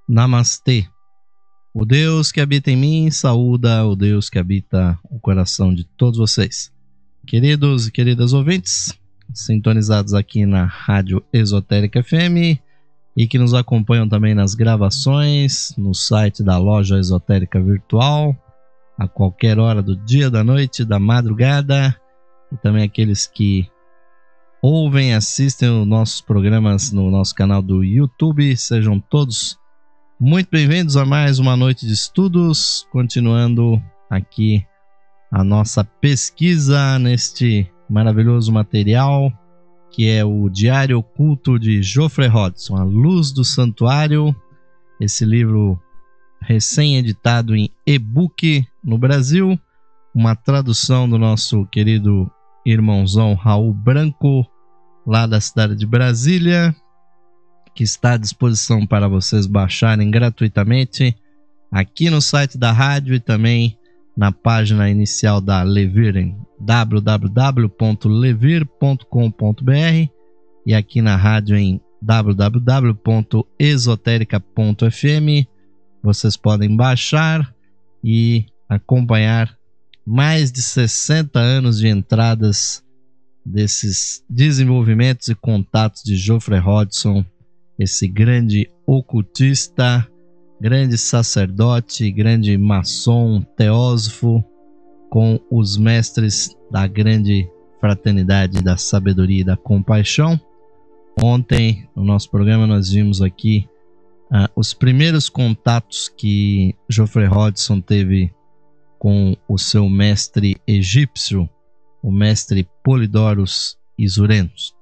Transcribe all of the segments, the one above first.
Namastê. O Deus que habita em mim saúda o Deus que habita o coração de todos vocês. Queridos e queridas ouvintes, sintonizados aqui na Rádio Esotérica FM e que nos acompanham também nas gravações, no site da Loja Esotérica Virtual, a qualquer hora do dia, da noite, da madrugada, e também aqueles que ouvem e assistem os nossos programas no nosso canal do YouTube. Sejam todos muito bem-vindos a mais uma noite de estudos, continuando aqui a nossa pesquisa neste maravilhoso material que é o Diário Oculto de Geoffrey Hodgson, A Luz do Santuário, esse livro recém-editado em e-book no Brasil, uma tradução do nosso querido irmãozão Raul Branco, lá da cidade de Brasília, que está à disposição para vocês baixarem gratuitamente aqui no site da rádio e também na página inicial da Levir, em www.levir.com.br, e aqui na rádio em www.esoterica.fm. Vocês podem baixar e acompanhar mais de 60 anos de entradas desses desenvolvimentos e contatos de Geoffrey Hodgson, esse grande ocultista, grande sacerdote, grande maçom, teósofo, com os mestres da grande fraternidade da sabedoria e da compaixão. Ontem, no nosso programa, nós vimos aqui os primeiros contatos que Geoffrey Hodgson teve com o seu mestre egípcio, o mestre Polydorus Izurenos.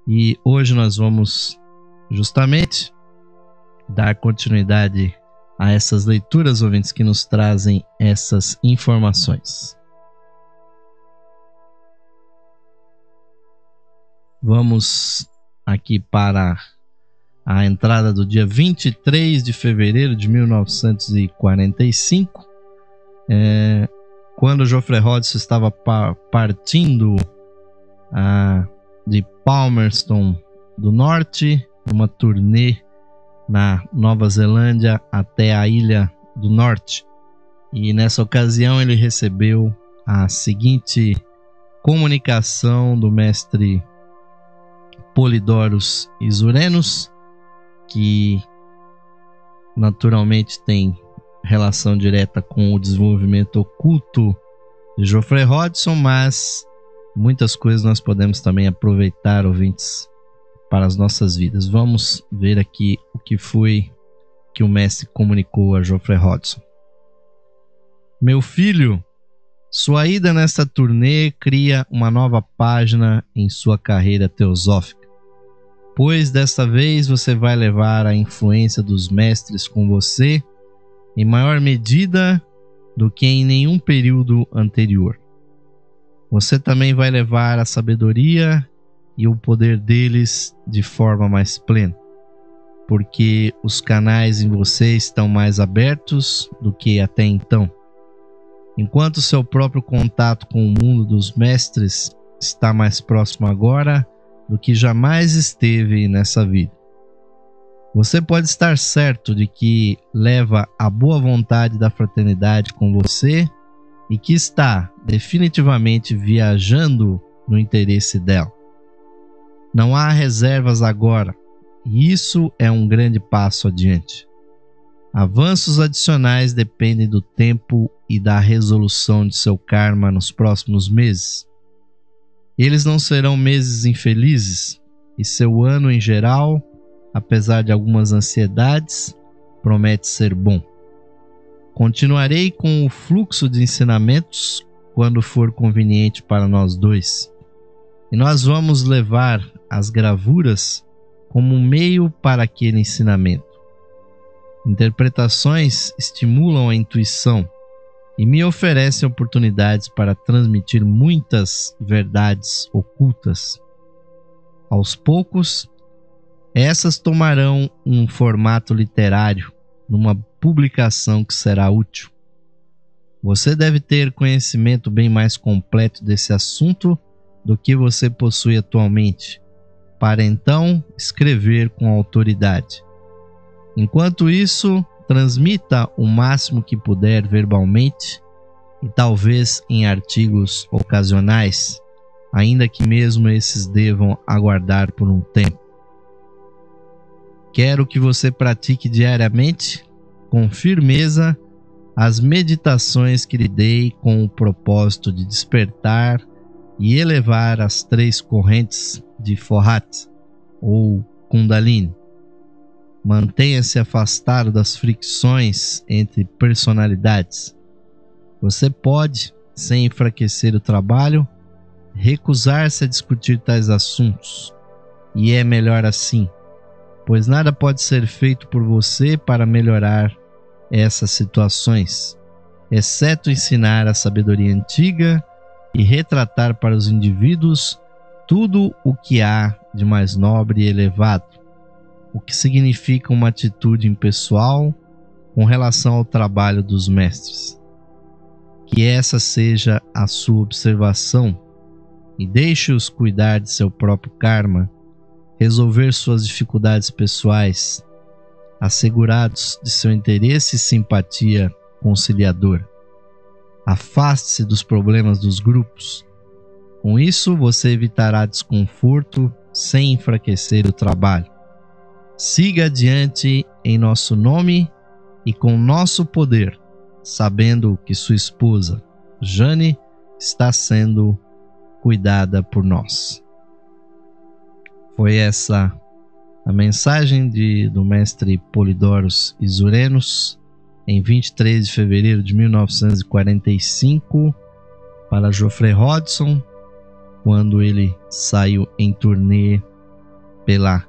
E hoje nós vamos justamente dar continuidade a essas leituras, ouvintes, que nos trazem essas informações. Vamos aqui para a entrada do dia 23 de fevereiro de 1945, quando Geoffrey Hodgson estava partindo de Palmerston do Norte, uma turnê na Nova Zelândia até a Ilha do Norte. E nessa ocasião ele recebeu a seguinte comunicação do mestre Polydorus Izurenos, que naturalmente tem relação direta com o desenvolvimento oculto de Geoffrey Hodgson, mas muitas coisas nós podemos também aproveitar, ouvintes, para as nossas vidas. Vamos ver aqui o que foi que o mestre comunicou a Geoffrey Hodgson. Meu filho, sua ida nesta turnê cria uma nova página em sua carreira teosófica, pois desta vez você vai levar a influência dos mestres com você em maior medida do que em nenhum período anterior. Você também vai levar a sabedoria e o poder deles de forma mais plena, porque os canais em você estão mais abertos do que até então, enquanto seu próprio contato com o mundo dos mestres está mais próximo agora do que jamais esteve nessa vida. Você pode estar certo de que leva a boa vontade da fraternidade com você e que está definitivamente viajando no interesse dela. Não há reservas agora, e isso é um grande passo adiante. Avanços adicionais dependem do tempo e da resolução de seu karma nos próximos meses. Eles não serão meses infelizes, e seu ano em geral, apesar de algumas ansiedades, promete ser bom. Continuarei com o fluxo de ensinamentos quando for conveniente para nós dois, e nós vamos levar as gravuras como um meio para aquele ensinamento. Interpretações estimulam a intuição e me oferecem oportunidades para transmitir muitas verdades ocultas. Aos poucos, essas tomarão um formato literário numa publicação que será útil. Você deve ter conhecimento bem mais completo desse assunto do que você possui atualmente, para então escrever com autoridade. Enquanto isso, transmita o máximo que puder verbalmente e talvez em artigos ocasionais, ainda que mesmo esses devam aguardar por um tempo. Quero que você pratique diariamente, com firmeza, as meditações que lhe dei com o propósito de despertar e elevar as 3 correntes de Fohat ou Kundalini. Mantenha-se afastado das fricções entre personalidades. Você pode, sem enfraquecer o trabalho, recusar-se a discutir tais assuntos. E é melhor assim, pois nada pode ser feito por você para melhorar essas situações, exceto ensinar a sabedoria antiga e retratar para os indivíduos tudo o que há de mais nobre e elevado, o que significa uma atitude impessoal com relação ao trabalho dos mestres. Que essa seja a sua observação e deixe-os cuidar de seu próprio karma, resolver suas dificuldades pessoais, assegurados de seu interesse e simpatia conciliador. Afaste-se dos problemas dos grupos. Com isso, você evitará desconforto sem enfraquecer o trabalho. Siga adiante em nosso nome e com nosso poder, sabendo que sua esposa, Jane, está sendo cuidada por nós. Foi essa a mensagem do mestre Polidorus Izurenos em 23 de fevereiro de 1945 para Geoffrey Hodgson, quando ele saiu em turnê pela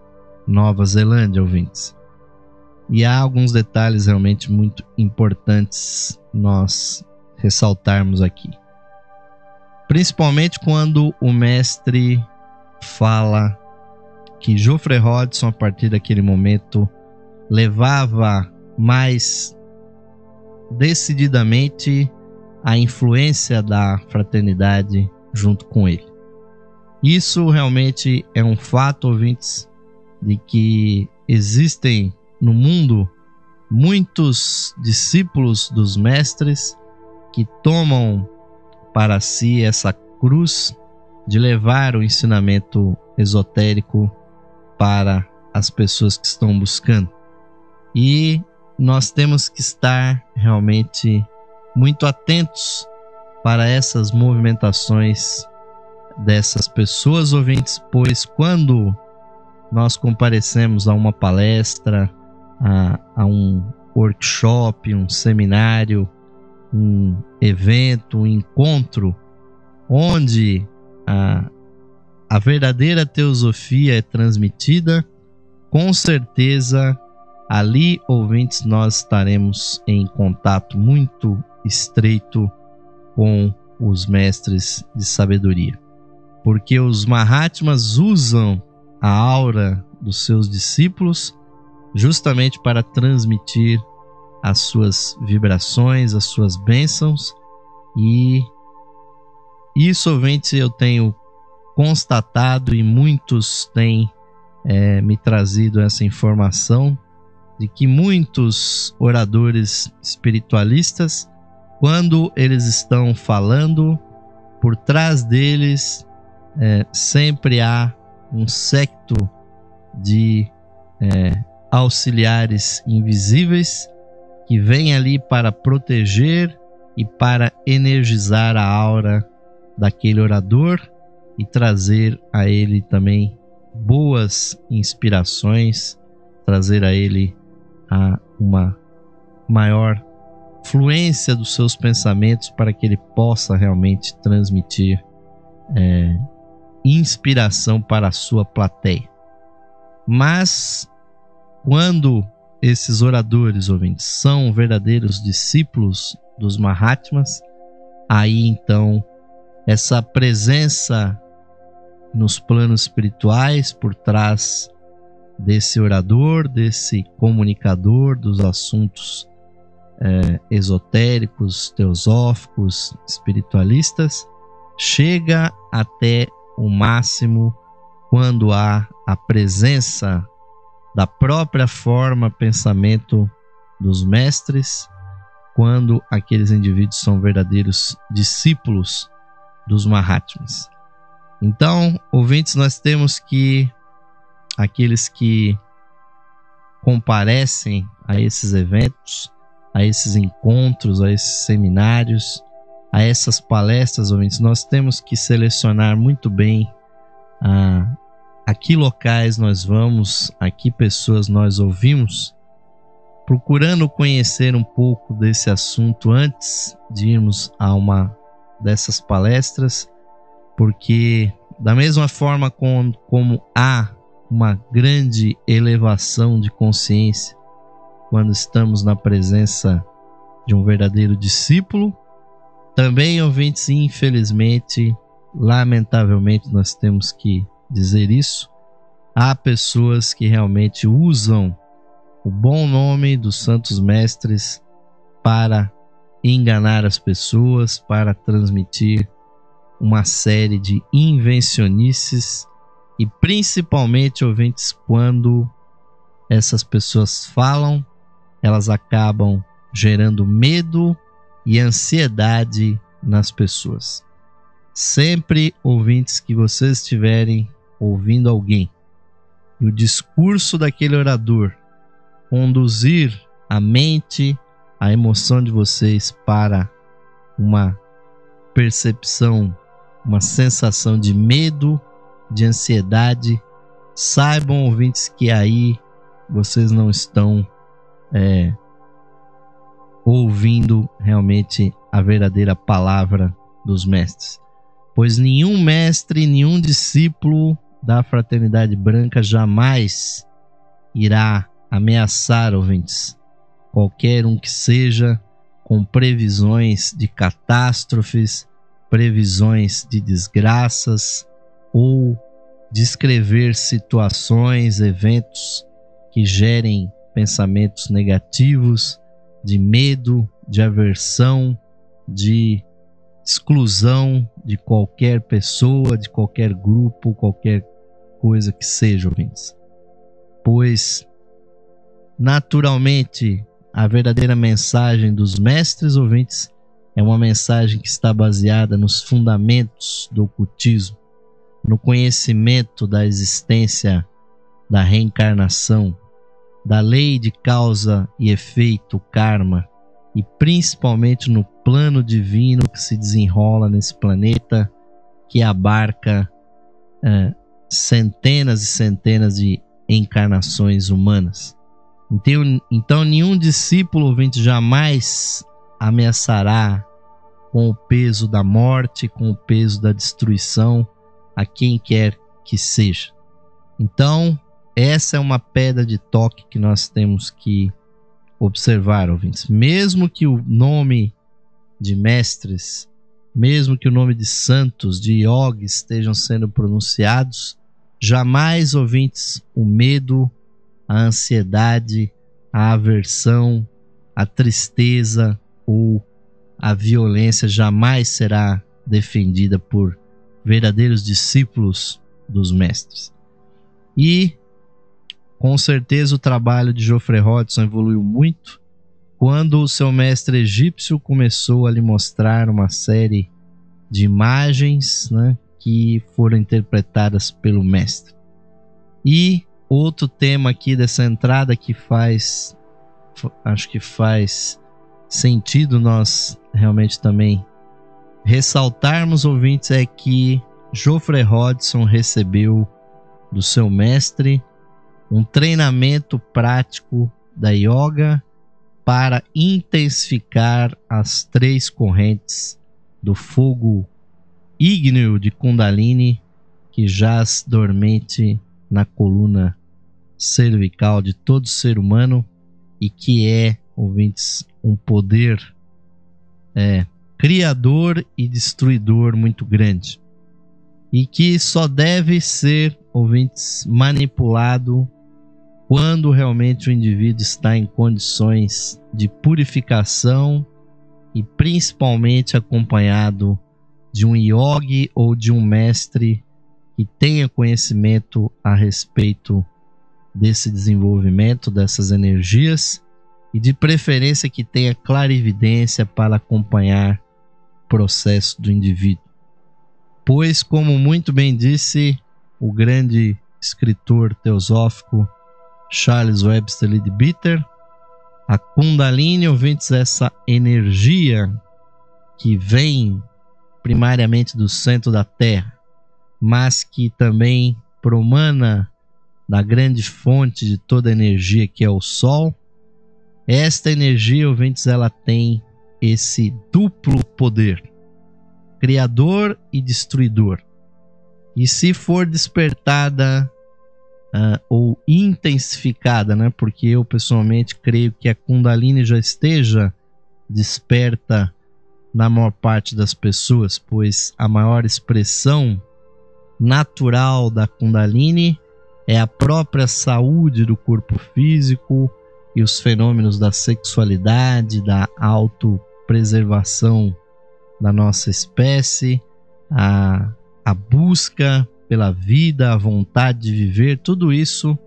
Nova Zelândia, ouvintes. E há alguns detalhes realmente muito importantes nós ressaltarmos aqui. Principalmente quando o mestre fala que Geoffrey Hodgson, a partir daquele momento, levava mais decididamente a influência da fraternidade junto com ele. Isso realmente é um fato, ouvintes, de que existem no mundo muitos discípulos dos mestres que tomam para si essa cruz de levar o ensinamento esotérico para as pessoas que estão buscando. E nós temos que estar realmente muito atentos para essas movimentações dessas pessoas, ouvintes, pois quando nós comparecemos a uma palestra, a um workshop, um seminário, um evento, um encontro, onde a verdadeira teosofia é transmitida, com certeza ali, ouvintes, nós estaremos em contato muito estreito com os mestres de sabedoria. Porque os Mahatmas usam a aura dos seus discípulos justamente para transmitir as suas vibrações, as suas bênçãos, e isso, ouvintes, eu tenho constatado e muitos têm me trazido essa informação de que muitos oradores espiritualistas, quando eles estão falando, por trás deles sempre há um séquito de auxiliares invisíveis que vêm ali para proteger e para energizar a aura daquele orador e trazer a ele também boas inspirações, trazer a ele uma maior fluência dos seus pensamentos para que ele possa realmente transmitir inspiração para a sua plateia. Mas quando esses oradores, ouvintes, são verdadeiros discípulos dos Mahatmas, aí então essa presença nos planos espirituais por trás desse orador, desse comunicador dos assuntos esotéricos, teosóficos, espiritualistas, chega até o máximo quando há a presença da própria forma, pensamento dos mestres, quando aqueles indivíduos são verdadeiros discípulos dos Mahatmas. Então, ouvintes, nós temos que aqueles que comparecem a esses eventos, a esses encontros, a esses seminários, a essas palestras, ouvintes, nós temos que selecionar muito bem a que locais nós vamos, a que pessoas nós ouvimos, procurando conhecer um pouco desse assunto antes de irmos a uma dessas palestras, porque da mesma forma como há uma grande elevação de consciência quando estamos na presença de um verdadeiro discípulo, também, ouvintes, infelizmente, lamentavelmente, nós temos que dizer isso, há pessoas que realmente usam o bom nome dos santos mestres para enganar as pessoas, para transmitir uma série de invencionices, e principalmente, ouvintes, quando essas pessoas falam, elas acabam gerando medo e ansiedade nas pessoas. Sempre, ouvintes, que vocês estiverem ouvindo alguém e o discurso daquele orador conduzir a mente, a emoção de vocês para uma percepção, uma sensação de medo, de ansiedade, saibam, ouvintes, que aí vocês não estão ouvindo realmente a verdadeira palavra dos mestres. Pois nenhum mestre, nenhum discípulo da Fraternidade Branca jamais irá ameaçar, ouvintes, qualquer um que seja, com previsões de catástrofes, previsões de desgraças, ou descrever situações, eventos que gerem pensamentos negativos, de medo, de aversão, de exclusão de qualquer pessoa, de qualquer grupo, qualquer coisa que seja, ouvintes. Pois, naturalmente, a verdadeira mensagem dos mestres, ouvintes, é uma mensagem que está baseada nos fundamentos do ocultismo, no conhecimento da existência da reencarnação, da lei de causa e efeito, karma, e principalmente no plano divino que se desenrola nesse planeta, que abarca centenas e centenas de encarnações humanas. Então nenhum discípulo, ouvinte, jamais ameaçará com o peso da morte, com o peso da destruição, a quem quer que seja. Então, essa é uma pedra de toque que nós temos que observar, ouvintes. Mesmo que o nome de mestres, mesmo que o nome de santos, de yogis estejam sendo pronunciados, jamais, ouvintes, o medo, a ansiedade, a aversão, a tristeza ou a violência jamais será defendida por verdadeiros discípulos dos mestres. E com certeza o trabalho de Geoffrey Hodgson evoluiu muito quando o seu mestre egípcio começou a lhe mostrar uma série de imagens, né, que foram interpretadas pelo mestre. E outro tema aqui dessa entrada que acho que faz sentido nós realmente também ressaltarmos, ouvintes, é que Geoffrey Hodgson recebeu do seu mestre um treinamento prático da yoga para intensificar as 3 correntes do fogo ígneo de Kundalini que jaz dormente na coluna cervical de todo ser humano e que é, ouvintes, um poder criador e destruidor muito grande e que só deve ser, ouvintes, manipulado quando realmente o indivíduo está em condições de purificação e principalmente acompanhado de um yogi ou de um mestre que tenha conhecimento a respeito desse desenvolvimento dessas energias e de preferência que tenha clarividência para acompanhar o processo do indivíduo. Pois, como muito bem disse o grande escritor teosófico Charles Webster Leadbeater, a Kundalini, ouvintes, essa energia que vem primariamente do centro da Terra, mas que também promana da grande fonte de toda energia que é o Sol. Esta energia, ouvintes, ela tem esse duplo poder, criador e destruidor. E se for despertada ou intensificada, né? Porque eu pessoalmente creio que a Kundalini já esteja desperta na maior parte das pessoas, pois a maior expressão natural da Kundalini é a própria saúde do corpo físico e os fenômenos da sexualidade, da autopreservação da nossa espécie, a busca pela vida, a vontade de viver, tudo isso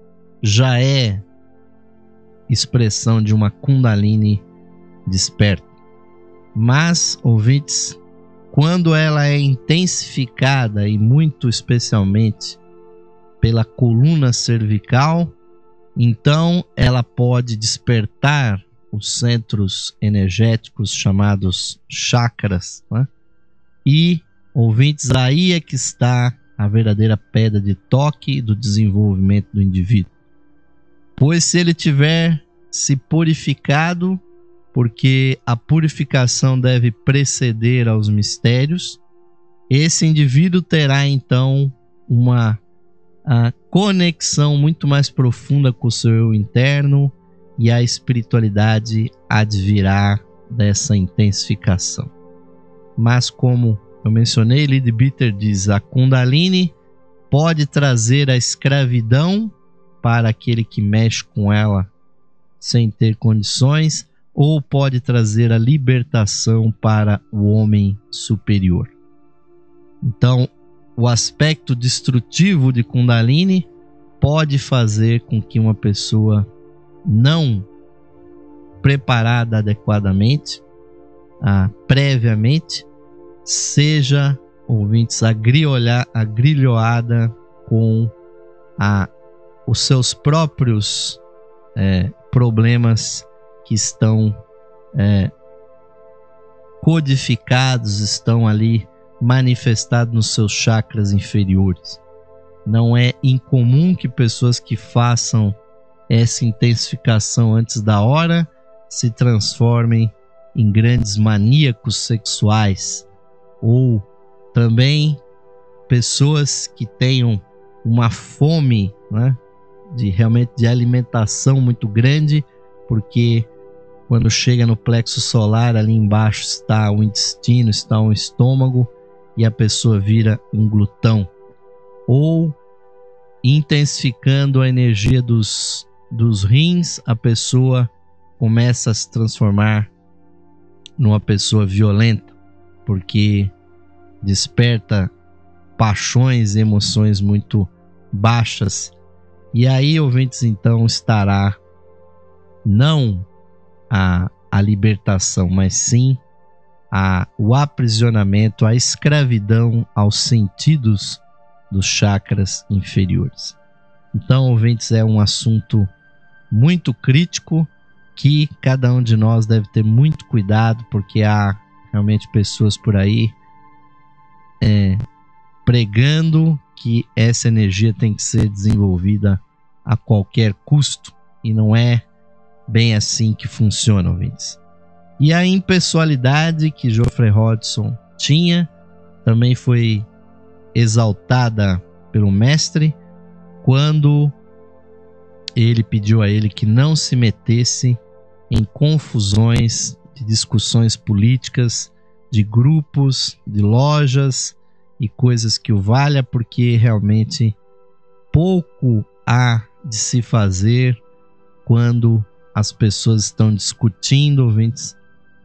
já é expressão de uma Kundalini desperta. Mas, ouvintes, quando ela é intensificada e muito especialmente pela coluna cervical, então ela pode despertar os centros energéticos chamados chakras, né? E, ouvintes, aí é que está a verdadeira pedra de toque do desenvolvimento do indivíduo. Pois se ele tiver se purificado, porque a purificação deve preceder aos mistérios, esse indivíduo terá então uma conexão muito mais profunda com o seu eu interno, e a espiritualidade advirá dessa intensificação. Mas, como eu mencionei, Leadbeater diz: a Kundalini pode trazer a escravidão para aquele que mexe com ela sem ter condições, ou pode trazer a libertação para o homem superior. Então, o aspecto destrutivo de Kundalini pode fazer com que uma pessoa não preparada adequadamente, previamente, seja, ouvintes, agrilhoada com os seus próprios problemas que estão codificados, estão ali manifestados nos seus chakras inferiores. Não é incomum que pessoas que façam essa intensificação antes da hora se transformem em grandes maníacos sexuais, ou também pessoas que tenham uma fome, né, de alimentação muito grande, porque quando chega no plexo solar, ali embaixo está o intestino, está o estômago, e a pessoa vira um glutão. Ou intensificando a energia dos rins, a pessoa começa a se transformar numa pessoa violenta, porque desperta paixões e emoções muito baixas. E aí, ouvintes, então estará não a libertação, mas sim o aprisionamento, a escravidão aos sentidos dos chakras inferiores. Então, ouvintes, é um assunto muito crítico que cada um de nós deve ter muito cuidado, porque há realmente pessoas por aí pregando que essa energia tem que ser desenvolvida a qualquer custo, e não é bem assim que funciona, ouvintes. E a impessoalidade que Geoffrey Hodgson tinha também foi exaltada pelo mestre quando ele pediu a ele que não se metesse em confusões de discussões políticas, de grupos, de lojas e coisas que o valha, porque realmente pouco há de se fazer quando as pessoas estão discutindo, ouvintes,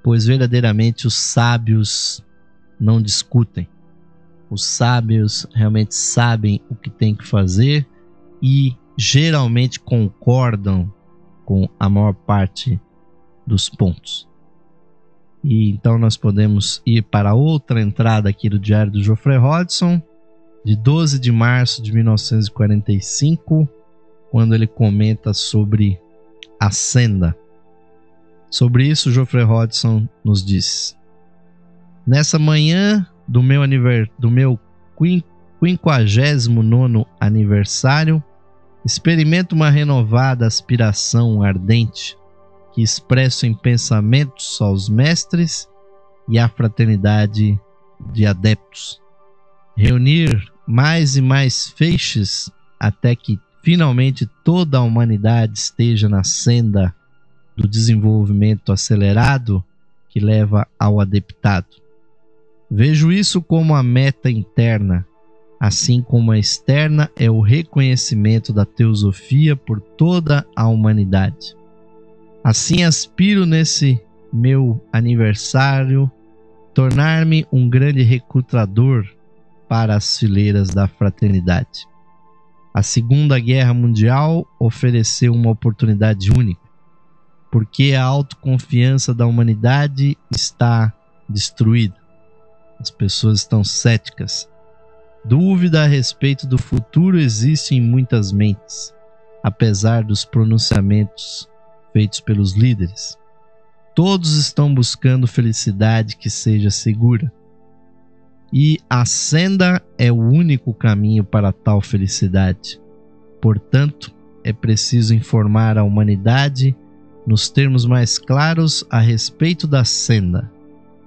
pois verdadeiramente os sábios não discutem. Os sábios realmente sabem o que tem que fazer, e geralmente concordam com a maior parte dos pontos. E então nós podemos ir para outra entrada aqui do Diário do Geoffrey Hodgson, de 12 de março de 1945, quando ele comenta sobre a senda. Sobre isso, Geoffrey Hodgson nos diz: nessa manhã do meu 59º aniversário, experimento uma renovada aspiração ardente que expresso em pensamentos aos mestres e à fraternidade de adeptos. Reunir mais e mais feixes até que finalmente toda a humanidade esteja na senda do desenvolvimento acelerado que leva ao adeptado. Vejo isso como a meta interna, assim como a externa é o reconhecimento da teosofia por toda a humanidade. Assim aspiro nesse meu aniversário tornar-me um grande recrutador para as fileiras da fraternidade. A Segunda Guerra Mundial ofereceu uma oportunidade única, porque a autoconfiança da humanidade está destruída. As pessoas estão céticas. Dúvida a respeito do futuro existe em muitas mentes, apesar dos pronunciamentos feitos pelos líderes. Todos estão buscando felicidade que seja segura. E a senda é o único caminho para tal felicidade. Portanto, é preciso informar a humanidade nos termos mais claros a respeito da senda.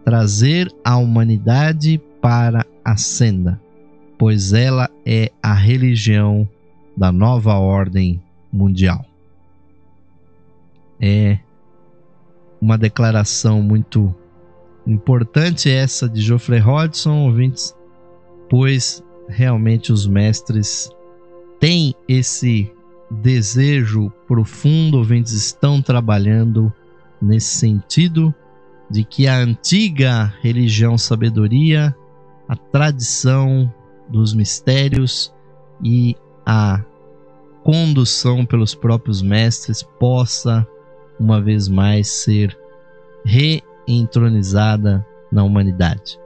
Trazer a humanidade para a senda, pois ela é a religião da nova ordem mundial. É uma declaração muito importante essa de Geoffrey Hodgson, ouvintes, pois realmente os mestres têm esse desejo profundo, ouvintes, estão trabalhando nesse sentido de que a antiga religião sabedoria, a tradição dos mistérios e a condução pelos próprios mestres possa uma vez mais ser reentronizada na humanidade.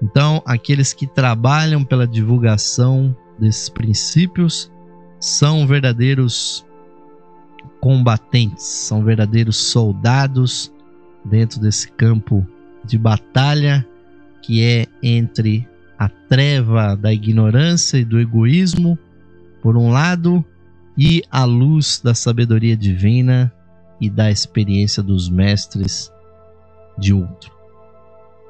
Então, aqueles que trabalham pela divulgação desses princípios são verdadeiros combatentes, são verdadeiros soldados dentro desse campo de batalha que é entre a treva da ignorância e do egoísmo, por um lado, e a luz da sabedoria divina e da experiência dos mestres, de outro.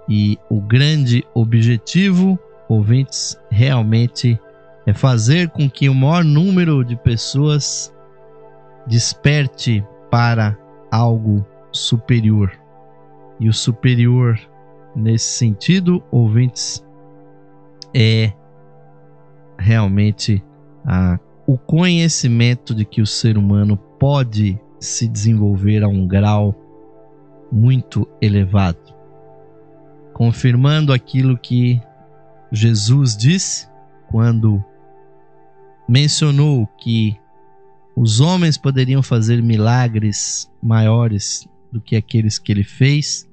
E o grande objetivo, ouvintes, realmente é fazer com que o maior número de pessoas desperte para algo superior. E o superior, nesse sentido, ouvintes, é realmente o conhecimento de que o ser humano pode se desenvolver a um grau muito elevado, confirmando aquilo que Jesus disse quando mencionou que os homens poderiam fazer milagres maiores do que aqueles que ele fez,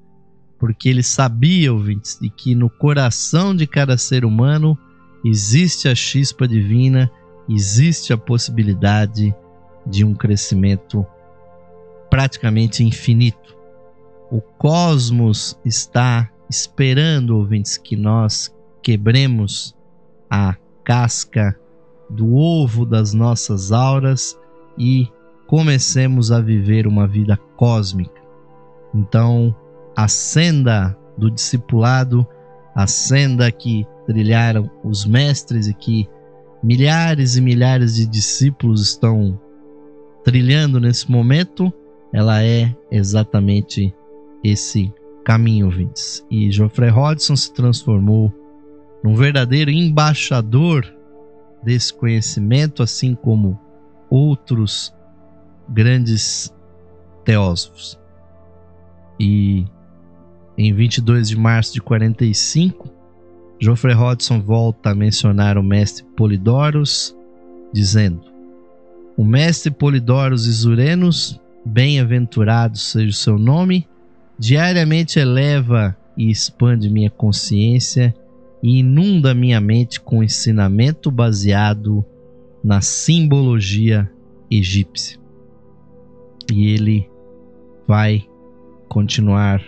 porque ele sabia, ouvintes, de que no coração de cada ser humano existe a chispa divina, existe a possibilidade de um crescimento praticamente infinito. O cosmos está esperando, ouvintes, que nós quebremos a casca do ovo das nossas auras e comecemos a viver uma vida cósmica. Então, a senda do discipulado, a senda que trilharam os mestres e que milhares e milhares de discípulos estão trilhando nesse momento, ela é exatamente esse caminho, ouvintes. E Geoffrey Hodgson se transformou num verdadeiro embaixador desse conhecimento, assim como outros grandes teósofos. E em 22 de março de 45, Geoffrey Hodgson volta a mencionar o mestre Polidorus, dizendo: O mestre Polidoro Zisurenos, bem-aventurado seja o seu nome, diariamente eleva e expande minha consciência e inunda minha mente com ensinamento baseado na simbologia egípcia. E ele vai continuar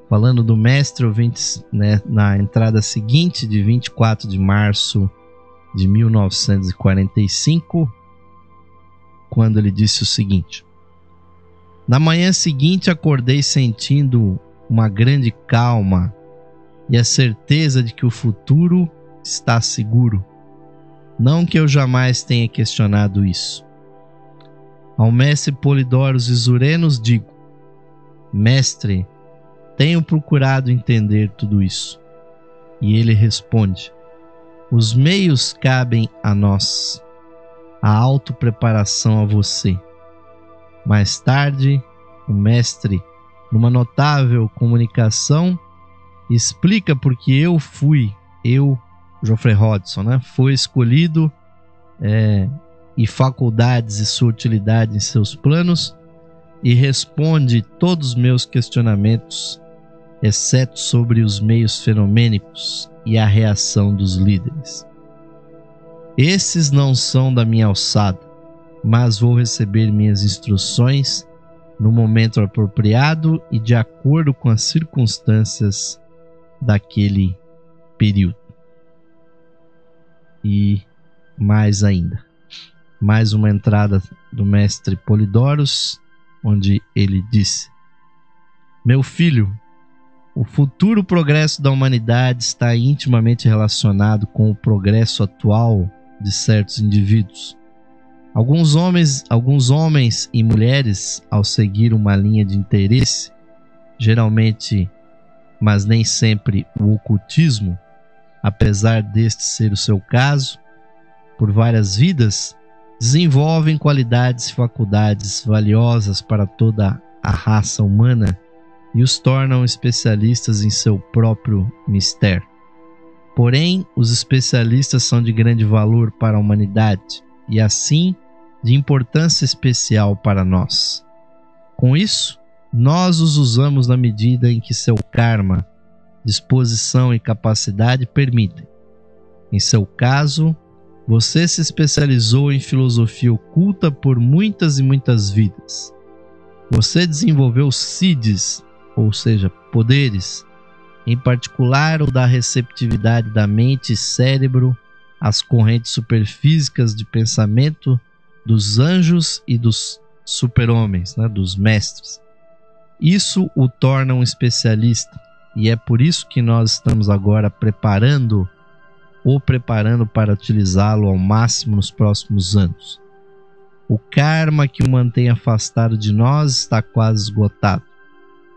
falando do mestre, ouvintes, né, na entrada seguinte de 24 de março de 1945, quando ele disse o seguinte: na manhã seguinte acordei sentindo uma grande calma e a certeza de que o futuro está seguro. Não que eu jamais tenha questionado isso. Ao mestre Polidoro Zisurenos digo: mestre, tenho procurado entender tudo isso. E ele responde: os meios cabem a nós, a autopreparação a você. Mais tarde, o mestre, numa notável comunicação, explica porque eu, Geoffrey Hodgson, fui escolhido e faculdades e sua utilidade em seus planos, e responde todos os meus questionamentos, exceto sobre os meios fenomênicos e a reação dos líderes. Esses não são da minha alçada, mas vou receber minhas instruções no momento apropriado e de acordo com as circunstâncias daquele período. E mais ainda, mais uma entrada do mestre Polidoros, onde ele disse: meu filho, o futuro progresso da humanidade está intimamente relacionado com o progresso atual de certos indivíduos. Alguns homens e mulheres, ao seguir uma linha de interesse, geralmente, mas nem sempre, o ocultismo, apesar deste ser o seu caso, por várias vidas, desenvolvem qualidades e faculdades valiosas para toda a raça humana e os tornam especialistas em seu próprio mistério. Porém, os especialistas são de grande valor para a humanidade e, assim, de importância especial para nós. Com isso, nós os usamos na medida em que seu karma, disposição e capacidade permitem. Em seu caso, você se especializou em filosofia oculta por muitas e muitas vidas. Você desenvolveu siddhis, ou seja, poderes, em particular o da receptividade da mente e cérebro às correntes superfísicas de pensamento dos anjos e dos super-homens, dos mestres. Isso o torna um especialista, e é por isso que nós estamos agora preparando para utilizá-lo ao máximo nos próximos anos. O karma que o mantém afastado de nós está quase esgotado.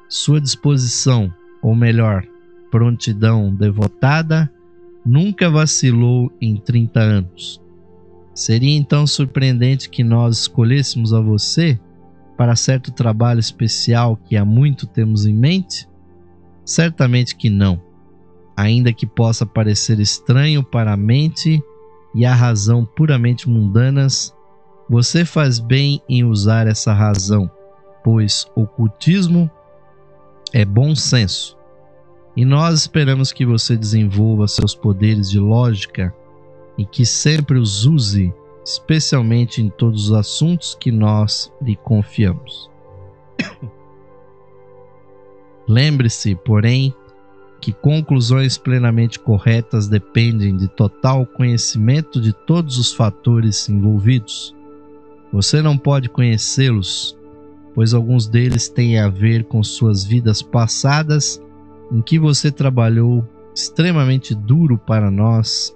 Sua disposição, ou melhor, prontidão devotada, nunca vacilou em 30 anos. Seria então surpreendente que nós escolhêssemos a você para certo trabalho especial que há muito temos em mente? Certamente que não, ainda que possa parecer estranho para a mente e a razão puramente mundanas. Você faz bem em usar essa razão, pois ocultismo é bom senso, e nós esperamos que você desenvolva seus poderes de lógica e que sempre os use, especialmente em todos os assuntos que nós lhe confiamos. Lembre-se, porém, que conclusões plenamente corretas dependem de total conhecimento de todos os fatores envolvidos. Você não pode conhecê-los, pois alguns deles têm a ver com suas vidas passadas, em que você trabalhou extremamente duro para nós,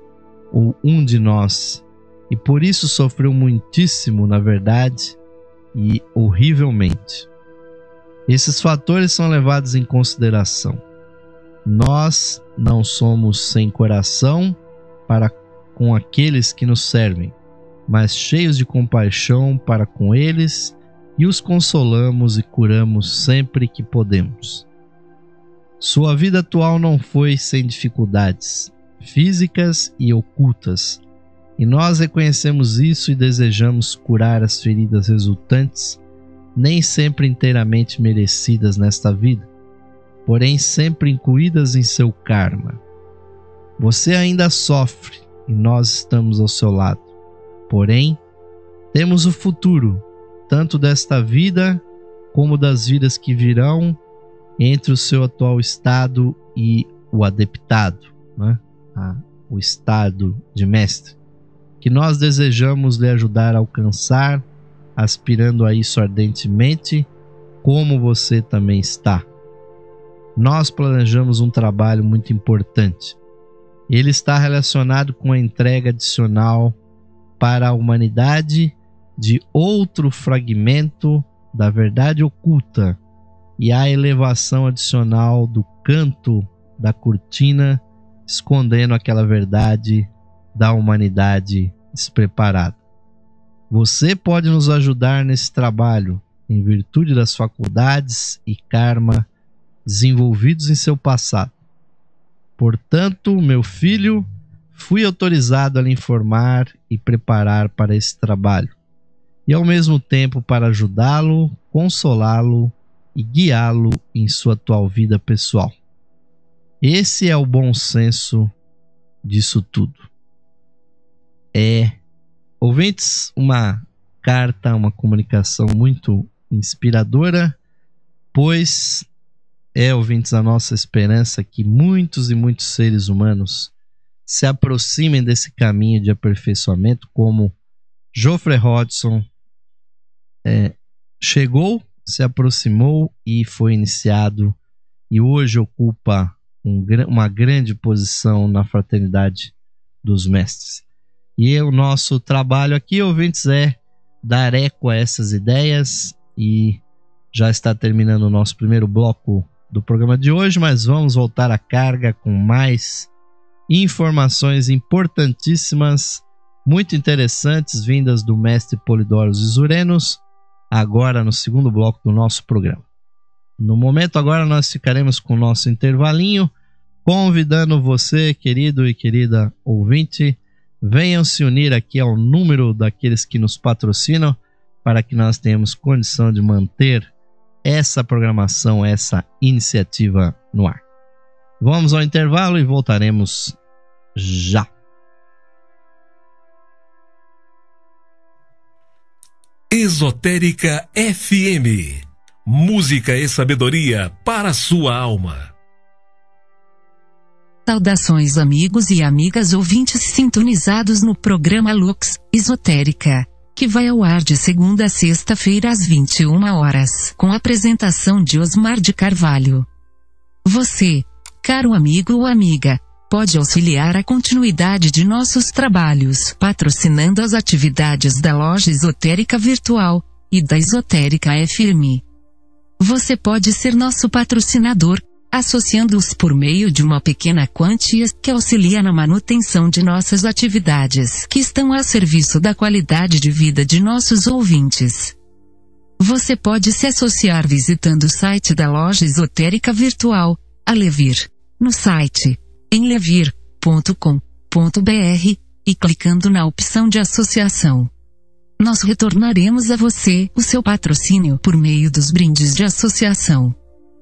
ou um de nós, e por isso sofreu muitíssimo, na verdade, e horrivelmente. Esses fatores são levados em consideração. Nós não somos sem coração para com aqueles que nos servem, mas cheios de compaixão para com eles, e os consolamos e curamos sempre que podemos. Sua vida atual não foi sem dificuldades físicas e ocultas, E nós reconhecemos isso e desejamos curar as feridas resultantes, nem sempre inteiramente merecidas nesta vida, porém sempre incluídas em seu karma. Você ainda sofre e nós estamos ao seu lado. Porém, temos o futuro, tanto desta vida como das vidas que virão, entre o seu atual estado e o adeptado, né? O estado de mestre, que nós desejamos lhe ajudar a alcançar, aspirando a isso ardentemente, como você também está. Nós planejamos um trabalho muito importante. Ele está relacionado com a entrega adicional para a humanidade de outro fragmento da verdade oculta e a elevação adicional do canto da cortina, escondendo aquela verdade da humanidade despreparada. Você pode nos ajudar nesse trabalho em virtude das faculdades e karma desenvolvidos em seu passado. Portanto, meu filho, fui autorizado a lhe informar e preparar para esse trabalho, e ao mesmo tempo para ajudá-lo, consolá-lo e guiá-lo em sua atual vida pessoal. Esse é o bom senso disso tudo. Ouvintes, uma carta, uma comunicação muito inspiradora, pois ouvintes, a nossa esperança que muitos e muitos seres humanos se aproximem desse caminho de aperfeiçoamento, como Geoffrey Hodgson chegou, se aproximou e foi iniciado, e hoje ocupa uma grande posição na fraternidade dos mestres. E o nosso trabalho aqui, ouvintes, é dar eco a essas ideias, e já está terminando o nosso primeiro bloco do programa de hoje, mas vamos voltar à carga com mais informações importantíssimas, muito interessantes, vindas do mestre Polidoro Zisurenos, agora no segundo bloco do nosso programa. No momento agora nós ficaremos com o nosso intervalinho, convidando você, querido e querida ouvinte, venham se unir aqui ao número daqueles que nos patrocinam, para que nós tenhamos condição de manter essa programação, essa iniciativa no ar. Vamos ao intervalo e voltaremos já. Esotérica FM. Música e sabedoria para a sua alma. Saudações, amigos e amigas ouvintes sintonizados no programa Lux Esotérica, que vai ao ar de segunda a sexta-feira às 21 horas, com a apresentação de Osmar de Carvalho. Você, caro amigo ou amiga, pode auxiliar a continuidade de nossos trabalhos patrocinando as atividades da Loja Esotérica Virtual e da Esotérica FM. Você pode ser nosso patrocinador, associando-os por meio de uma pequena quantia que auxilia na manutenção de nossas atividades, que estão a serviço da qualidade de vida de nossos ouvintes. Você pode se associar visitando o site da Loja Esotérica Virtual, a Levir, no site em levir.com.br, e clicando na opção de associação. Nós retornaremos a você o seu patrocínio por meio dos brindes de associação.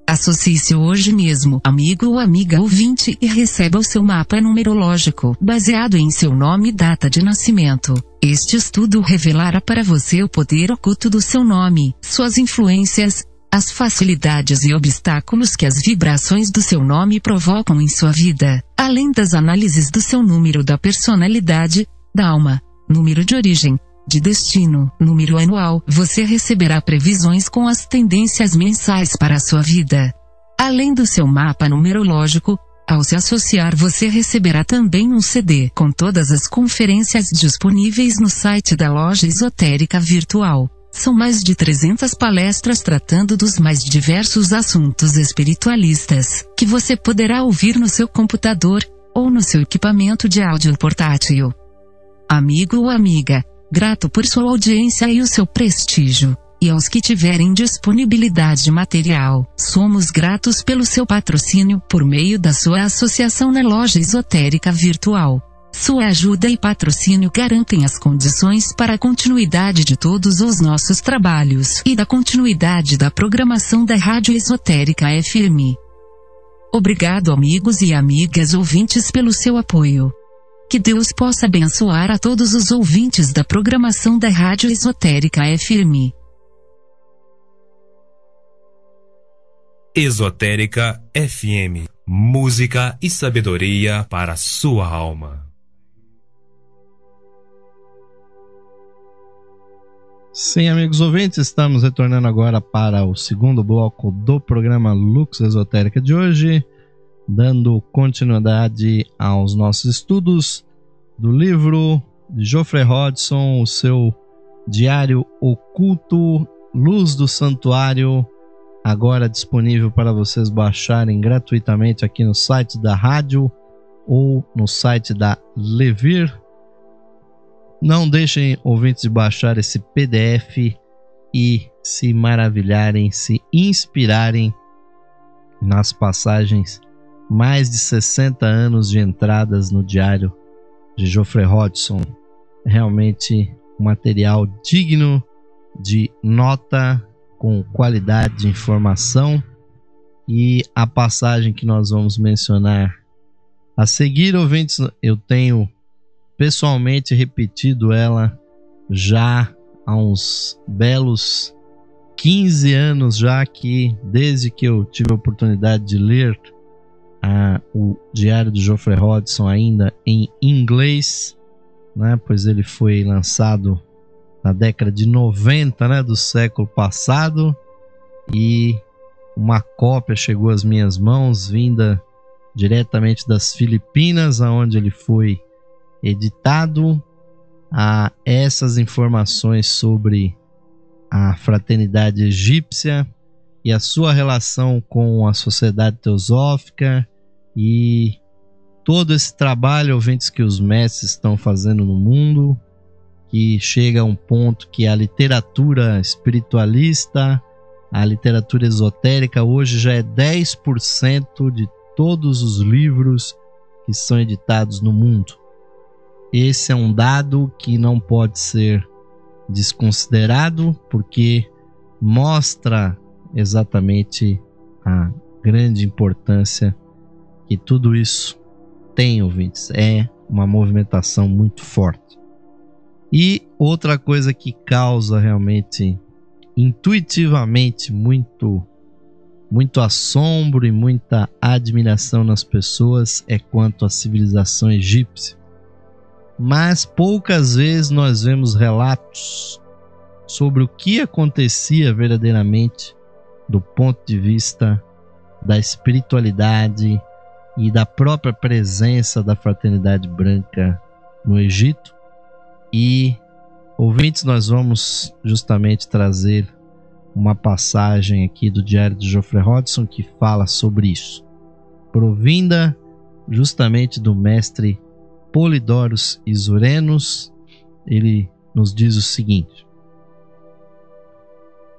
Associe-se hoje mesmo, amigo ou amiga ouvinte, e receba o seu mapa numerológico, baseado em seu nome e data de nascimento. Este estudo revelará para você o poder oculto do seu nome, suas influências, as facilidades e obstáculos que as vibrações do seu nome provocam em sua vida, além das análises do seu número da personalidade, da alma, número de origem, de destino, número anual. Você receberá previsões com as tendências mensais para a sua vida. Além do seu mapa numerológico, ao se associar você receberá também um CD com todas as conferências disponíveis no site da Loja Esotérica Virtual. São mais de 300 palestras tratando dos mais diversos assuntos espiritualistas, que você poderá ouvir no seu computador, ou no seu equipamento de áudio portátil. Amigo ou amiga, grato por sua audiência e o seu prestígio. E aos que tiverem disponibilidade material, somos gratos pelo seu patrocínio por meio da sua associação na Loja Esotérica Virtual. Sua ajuda e patrocínio garantem as condições para a continuidade de todos os nossos trabalhos e da continuidade da programação da Rádio Esotérica FM. Obrigado, amigos e amigas ouvintes, pelo seu apoio. Que Deus possa abençoar a todos os ouvintes da programação da Rádio Esotérica FM. Esotérica FM. Música e sabedoria para sua alma. Sim, amigos ouvintes, estamos retornando agora para o segundo bloco do programa Lux Esotérica de hoje, dando continuidade aos nossos estudos do livro de Geoffrey Hodgson, o seu Diário Oculto, Luz do Santuário, agora disponível para vocês baixarem gratuitamente aqui no site da rádio ou no site da Levir. Não deixem, ouvintes, de baixar esse PDF e se maravilharem, se inspirarem nas passagens, mais de 60 anos de entradas no diário de Geoffrey Hodgson. Realmente um material digno de nota, com qualidade de informação. E a passagem que nós vamos mencionar a seguir, ouvintes, eu tenho pessoalmente repetido ela já há uns belos 15 anos, já que desde que eu tive a oportunidade de ler o Diário de Geoffrey Hodgson ainda em inglês, né, pois ele foi lançado na década de 90, né, do século passado, e uma cópia chegou às minhas mãos, vinda diretamente das Filipinas, aonde ele foi editado. A essas informações sobre a fraternidade egípcia e a sua relação com a sociedade teosófica e todo esse trabalho, ouvintes, que os mestres estão fazendo no mundo, que chega a um ponto que a literatura espiritualista, a literatura esotérica hoje já é 10% de todos os livros que são editados no mundo. Esse é um dado que não pode ser desconsiderado, porque mostra exatamente a grande importância que tudo isso tem, ouvintes. É uma movimentação muito forte. E outra coisa que causa realmente, intuitivamente, muito assombro e muita admiração nas pessoas é quanto à civilização egípcia. Mas poucas vezes nós vemos relatos sobre o que acontecia verdadeiramente do ponto de vista da espiritualidade e da própria presença da fraternidade branca no Egito. E, ouvintes, nós vamos justamente trazer uma passagem aqui do Diário de Geoffrey Hodgson que fala sobre isso, provinda justamente do mestre Polidorus Isurenos. Ele nos diz o seguinte: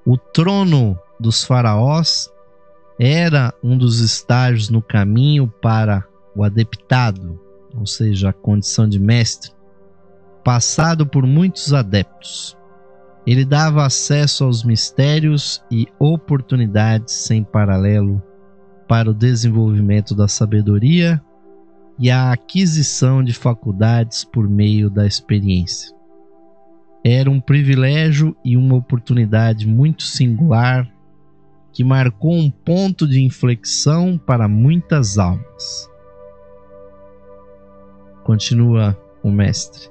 o trono dos faraós era um dos estágios no caminho para o adeptado, ou seja, a condição de mestre, passado por muitos adeptos. Ele dava acesso aos mistérios e oportunidades sem paralelo para o desenvolvimento da sabedoria e a aquisição de faculdades por meio da experiência. Era um privilégio e uma oportunidade muito singular que marcou um ponto de inflexão para muitas almas. Continua o mestre.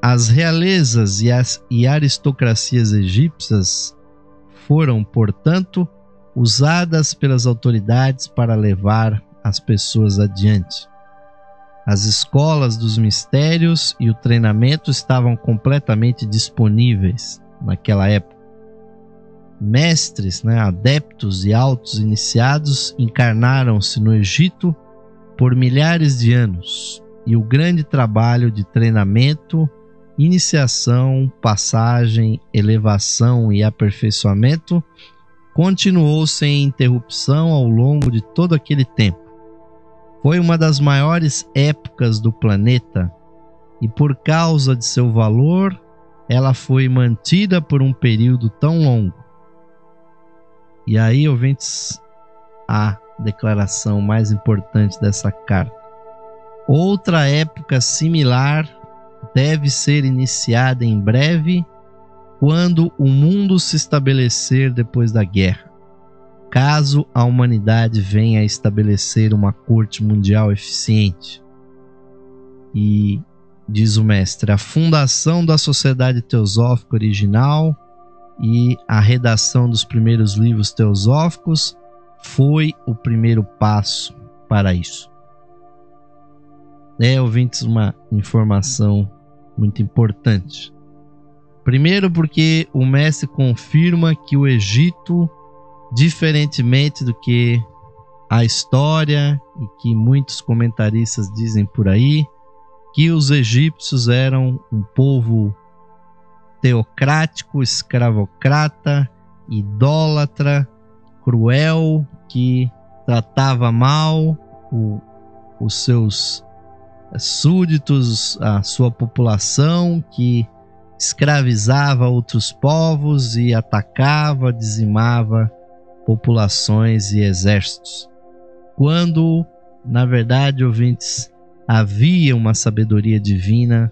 As realezas e aristocracias egípcias foram, portanto, usadas pelas autoridades para levar as pessoas adiante. As escolas dos mistérios e o treinamento estavam completamente disponíveis naquela época. Mestres, adeptos e altos iniciados encarnaram-se no Egito por milhares de anos, e o grande trabalho de treinamento, iniciação, passagem, elevação e aperfeiçoamento continuou sem interrupção ao longo de todo aquele tempo. Foi uma das maiores épocas do planeta e por causa de seu valor, ela foi mantida por um período tão longo. E aí, ouvintes, a declaração mais importante dessa carta. Outra época similar deve ser iniciada em breve, quando o mundo se estabelecer depois da guerra, caso a humanidade venha a estabelecer uma corte mundial eficiente. E diz o mestre, a fundação da Sociedade Teosófica original e a redação dos primeiros livros teosóficos foi o primeiro passo para isso. Ouvintes, uma informação muito importante. Primeiro, porque o mestre confirma que o Egito, diferentemente do que a história e que muitos comentaristas dizem por aí, que os egípcios eram um povo teocrático, escravocrata, idólatra, cruel, que tratava mal os seus súditos, a sua população, que escravizava outros povos e atacava, dizimava populações e exércitos. Quando, na verdade, ouvintes, havia uma sabedoria divina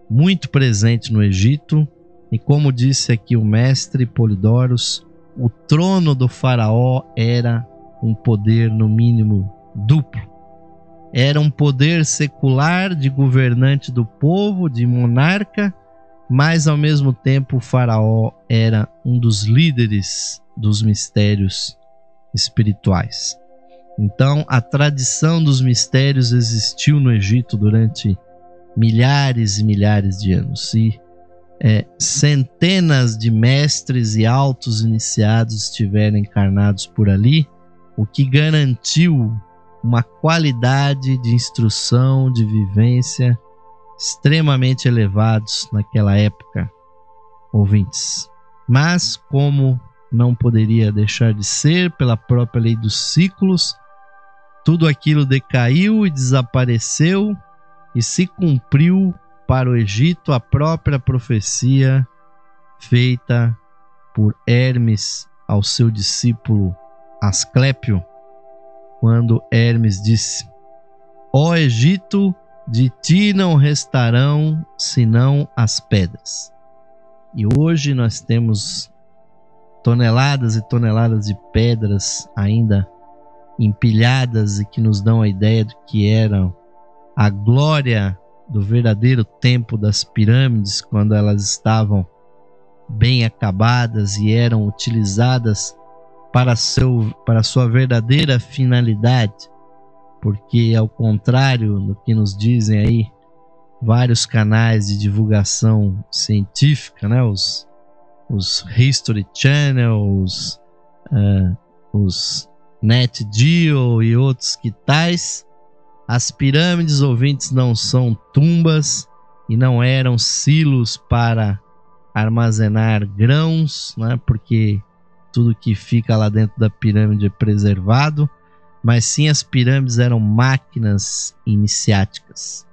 muito presente no Egito, e como disse aqui o mestre Polidoros, o trono do faraó era um poder no mínimo duplo. Era um poder secular de governante do povo, de monarca, mas ao mesmo tempo o faraó era um dos líderes dos mistérios espirituais. Então a tradição dos mistérios existiu no Egito durante milhares e milhares de anos, e centenas de mestres e altos iniciados estiveram encarnados por ali, o que garantiu uma qualidade de instrução, de vivência extremamente elevados naquela época, ouvintes. Mas, como não poderia deixar de ser, pela própria lei dos ciclos, tudo aquilo decaiu e desapareceu, e se cumpriu para o Egito a própria profecia feita por Hermes ao seu discípulo Asclépio, quando Hermes disse: ó Egito, de ti não restarão senão as pedras. E hoje nós temos toneladas e toneladas de pedras ainda empilhadas e que nos dão a ideia de que eram a glória do verdadeiro tempo das pirâmides, quando elas estavam bem acabadas e eram utilizadas para sua verdadeira finalidade. Porque, ao contrário do que nos dizem aí vários canais de divulgação científica, né? os History Channel, os Net Geo e outros que tais, as pirâmides, ouvintes, não são tumbas e não eram silos para armazenar grãos, né? Porque tudo que fica lá dentro da pirâmide é preservado, mas sim as pirâmides eram máquinas iniciáticas.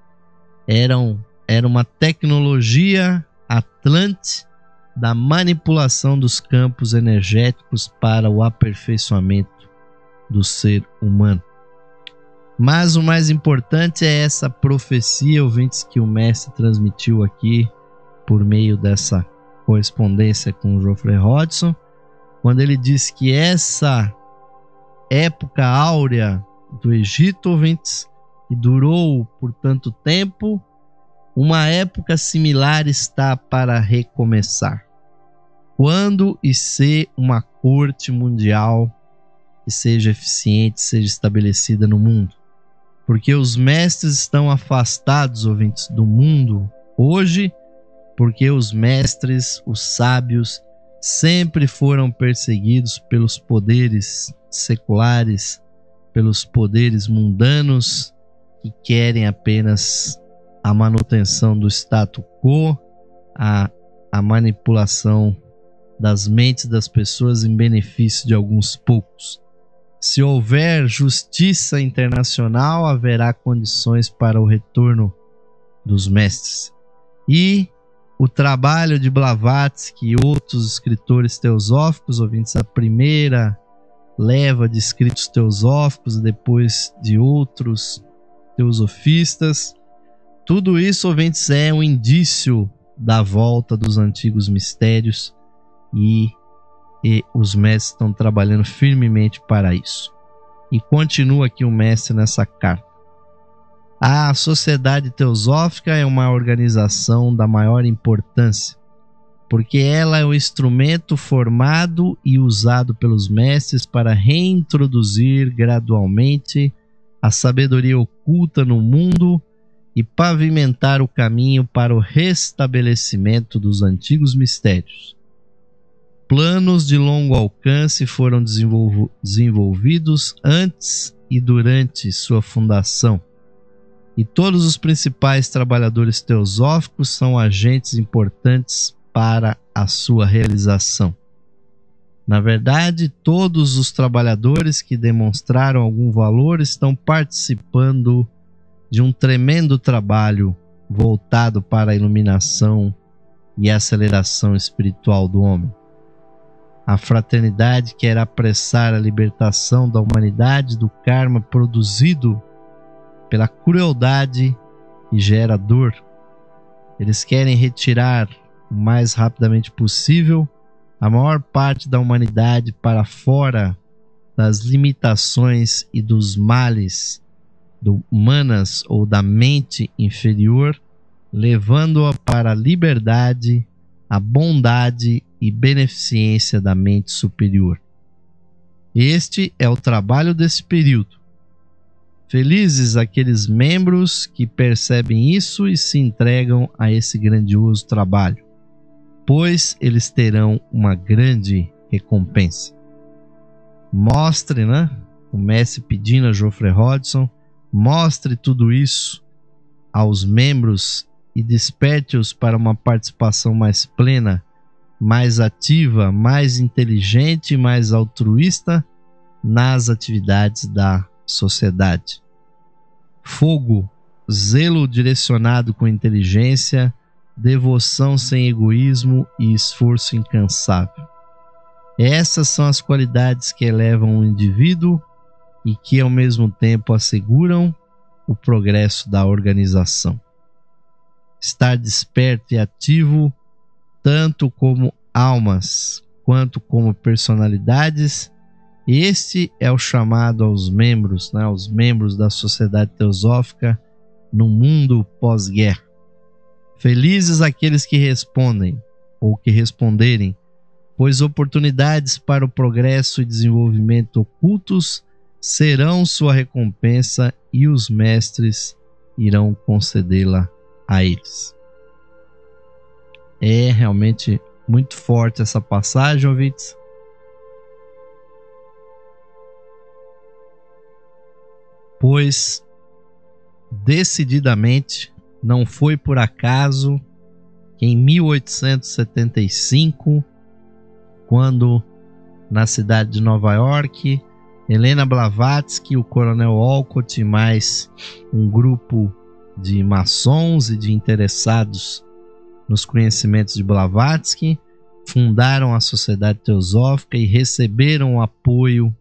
Era uma tecnologia atlante da manipulação dos campos energéticos para o aperfeiçoamento do ser humano. Mas o mais importante é essa profecia, ouvintes, que o mestre transmitiu aqui por meio dessa correspondência com o Geoffrey Hodgson, quando ele disse que essa época áurea do Egito, ouvintes, que durou por tanto tempo, uma época similar está para recomeçar. Quando e se uma corte mundial que seja eficiente, seja estabelecida no mundo. Porque os mestres estão afastados, ouvintes, do mundo hoje, porque os mestres, os sábios, sempre foram perseguidos pelos poderes seculares, pelos poderes mundanos, que querem apenas a manutenção do status quo, a manipulação das mentes das pessoas em benefício de alguns poucos. Se houver justiça internacional, haverá condições para o retorno dos mestres. E o trabalho de Blavatsky e outros escritores teosóficos, ouvintes, a primeira leva de escritos teosóficos, depois de outros teosofistas, tudo isso, ouvintes, é um indício da volta dos antigos mistérios e os mestres estão trabalhando firmemente para isso. E continua aqui o mestre nessa carta. A Sociedade Teosófica é uma organização da maior importância, porque ela é o instrumento formado e usado pelos mestres para reintroduzir gradualmente a sabedoria oculta no mundo e pavimentar o caminho para o restabelecimento dos antigos mistérios. Planos de longo alcance foram desenvolvidos antes e durante sua fundação, e todos os principais trabalhadores teosóficos são agentes importantes para a sua realização. Na verdade, todos os trabalhadores que demonstraram algum valor estão participando de um tremendo trabalho voltado para a iluminação e aceleração espiritual do homem. A fraternidade quer apressar a libertação da humanidade do karma produzido pela crueldade que gera dor. Eles querem retirar o mais rapidamente possível a maior parte da humanidade para fora das limitações e dos males humanas ou da mente inferior, levando-a para a liberdade, a bondade e beneficência da mente superior. Este é o trabalho desse período. Felizes aqueles membros que percebem isso e se entregam a esse grandioso trabalho, pois eles terão uma grande recompensa. Mostre, o mestre pedindo a Geoffrey Hodgson, mostre tudo isso aos membros e desperte-os para uma participação mais plena, mais ativa, mais inteligente e mais altruísta nas atividades da sociedade. Fogo, zelo direcionado com inteligência, devoção sem egoísmo e esforço incansável. Essas são as qualidades que elevam o indivíduo e que ao mesmo tempo asseguram o progresso da organização. Estar desperto e ativo, tanto como almas quanto como personalidades, este é o chamado aos membros da Sociedade Teosófica no mundo pós-guerra. Felizes aqueles que respondem ou que responderem, pois oportunidades para o progresso e desenvolvimento ocultos serão sua recompensa e os mestres irão concedê-la a eles. É realmente muito forte essa passagem, ouvintes. Pois decididamente não foi por acaso que em 1875, quando na cidade de Nova York, Helena Blavatsky, o Coronel Olcott e mais um grupo de maçons e de interessados nos conhecimentos de Blavatsky fundaram a Sociedade Teosófica e receberam o apoio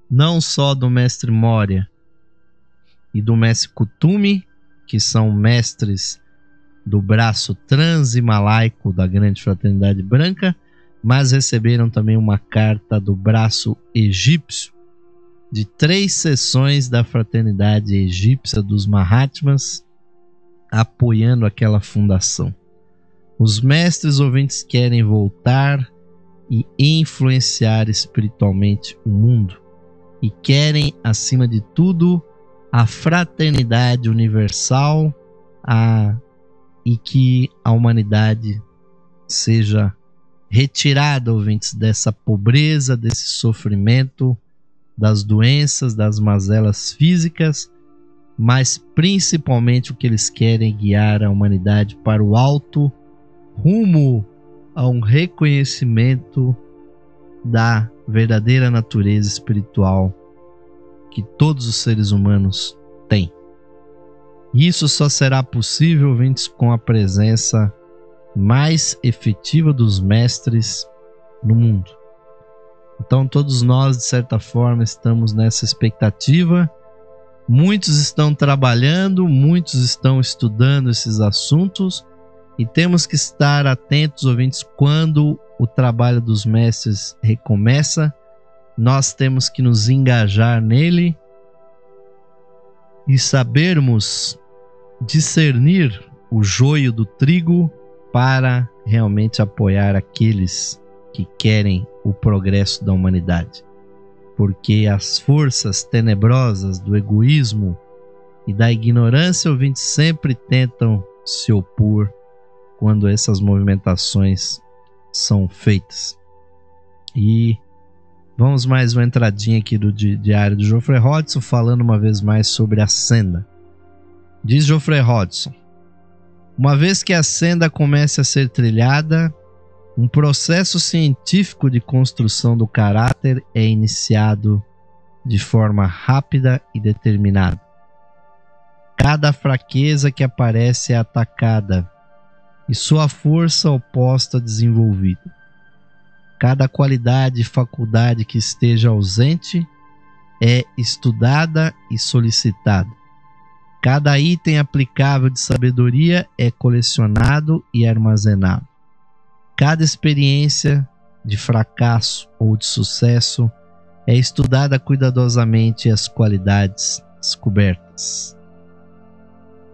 não só do mestre Moria e do mestre Kutumi, que são mestres do braço trans-himalaico da Grande Fraternidade Branca, mas receberam também uma carta do braço egípcio de 3 seções da Fraternidade Egípcia dos Mahatmas apoiando aquela fundação. Os mestres ouvintes querem voltar e influenciar espiritualmente o mundo e querem, acima de tudo, a fraternidade universal e que a humanidade seja retirada, ouvintes, dessa pobreza, desse sofrimento, das doenças, das mazelas físicas, mas principalmente o que eles querem é guiar a humanidade para o alto, rumo a um reconhecimento da verdadeira natureza espiritual que todos os seres humanos têm. Isso só será possível, ouvintes, com a presença mais efetiva dos mestres no mundo. Então todos nós, de certa forma, estamos nessa expectativa. Muitos estão trabalhando, muitos estão estudando esses assuntos e temos que estar atentos, ouvintes, quando o trabalho dos mestres recomeça. Nós temos que nos engajar nele e sabermos discernir o joio do trigo para realmente apoiar aqueles que querem o progresso da humanidade. Porque as forças tenebrosas do egoísmo e da ignorância, ouvintes, sempre tentam se opor quando essas movimentações são feitas. E vamos mais uma entradinha aqui do diário do Geoffrey Hodgson, falando uma vez mais sobre a senda. Diz Geoffrey Hodgson: uma vez que a senda comece a ser trilhada, um processo científico de construção do caráter é iniciado de forma rápida e determinada. Cada fraqueza que aparece é atacada e sua força oposta desenvolvida. Cada qualidade e faculdade que esteja ausente é estudada e solicitada. Cada item aplicável de sabedoria é colecionado e armazenado. Cada experiência de fracasso ou de sucesso é estudada cuidadosamente e as qualidades descobertas.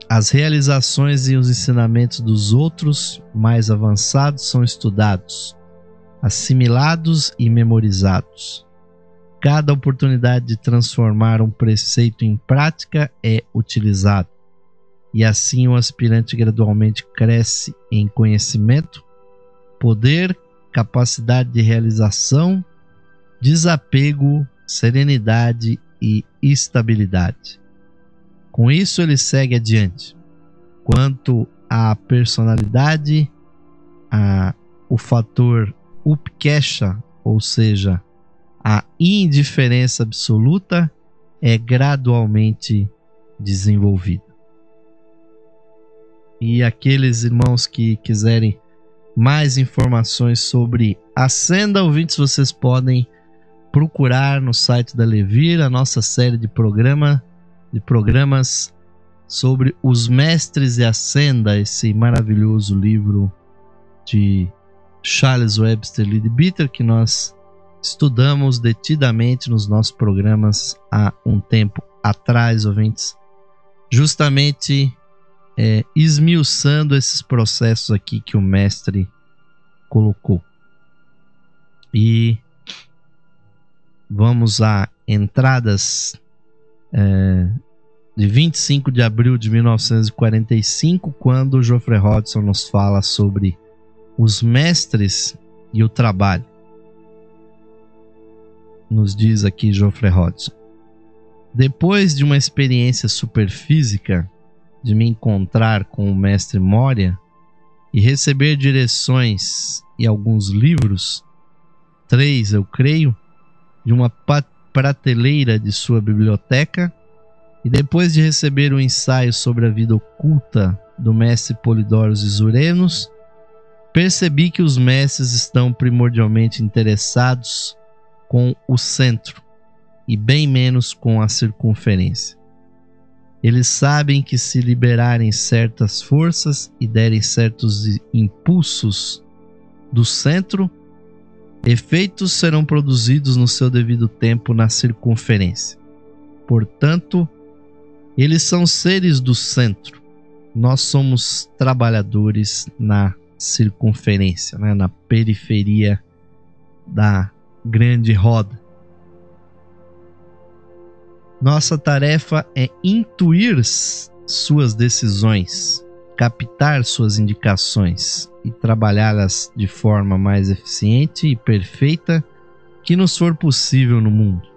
As realizações e os ensinamentos dos outros mais avançados são estudados, assimilados e memorizados. Cada oportunidade de transformar um preceito em prática é utilizada, e assim o aspirante gradualmente cresce em conhecimento, poder, capacidade de realização, desapego, serenidade e estabilidade. Com isso ele segue adiante. Quanto à personalidade, o fator upekesha, ou seja, a indiferença absoluta, é gradualmente desenvolvida. E aqueles irmãos que quiserem mais informações sobre a senda, ouvintes, vocês podem procurar no site da Levir a nossa série de programas sobre os mestres e a senda, esse maravilhoso livro de Charles Webster Leadbeater, que nós estudamos detidamente nos nossos programas há um tempo atrás, ouvintes, justamente esmiuçando esses processos aqui que o mestre colocou. E vamos a entradas de 25 de abril de 1945, quando o Geoffrey Hodgson nos fala sobre os mestres e o trabalho. Nos diz aqui Geoffrey Hodgson: depois de uma experiência superfísica de me encontrar com o mestre Moria e receber direções e alguns livros, 3 eu creio, de uma prateleira de sua biblioteca, e depois de receber um ensaio sobre a vida oculta do mestre Polidoro Zisurenos, percebi que os mestres estão primordialmente interessados com o centro e bem menos com a circunferência. Eles sabem que se liberarem certas forças e derem certos impulsos do centro, efeitos serão produzidos no seu devido tempo na circunferência. Portanto, eles são seres do centro. Nós somos trabalhadores na circunferência, na periferia da grande roda. Nossa tarefa é intuir suas decisões, captar suas indicações e trabalhá-las de forma mais eficiente e perfeita que nos for possível no mundo.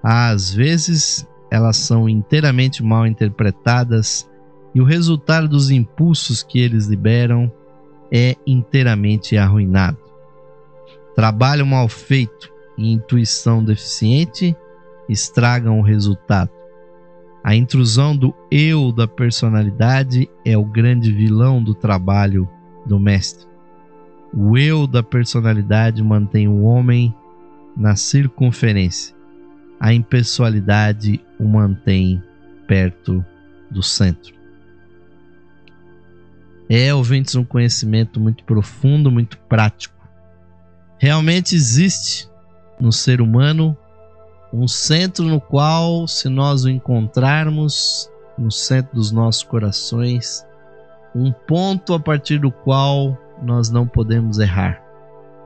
Às vezes, elas são inteiramente mal interpretadas e o resultado dos impulsos que eles liberam é inteiramente arruinado. Trabalho mal feito e intuição deficiente estragam o resultado. A intrusão do eu da personalidade é o grande vilão do trabalho do mestre. O eu da personalidade mantém o homem na circunferência. A impessoalidade o mantém perto do centro. Ouvintes, um conhecimento muito profundo, muito prático. Realmente existe no ser humano um centro no qual, se nós o encontrarmos no centro dos nossos corações, um ponto a partir do qual nós não podemos errar,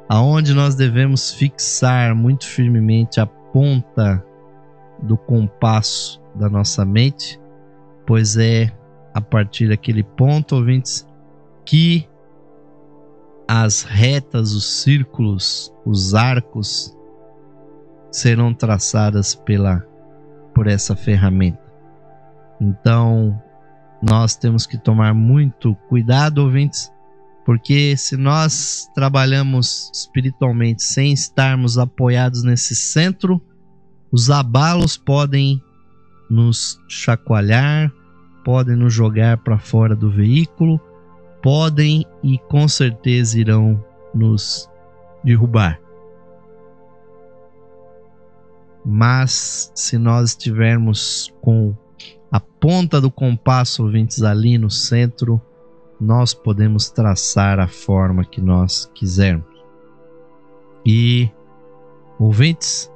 aonde nós devemos fixar muito firmemente a ponta do compasso da nossa mente, pois é a partir daquele ponto, ouvintes, que as retas, os círculos, os arcos serão traçadas por essa ferramenta. Então, nós temos que tomar muito cuidado, ouvintes, porque se nós trabalhamos espiritualmente sem estarmos apoiados nesse centro, os abalos podem nos chacoalhar, podem nos jogar para fora do veículo, podem e com certeza irão nos derrubar. Mas se nós estivermos com a ponta do compasso, ouvintes, ali no centro, nós podemos traçar a forma que nós quisermos. E, ouvintes,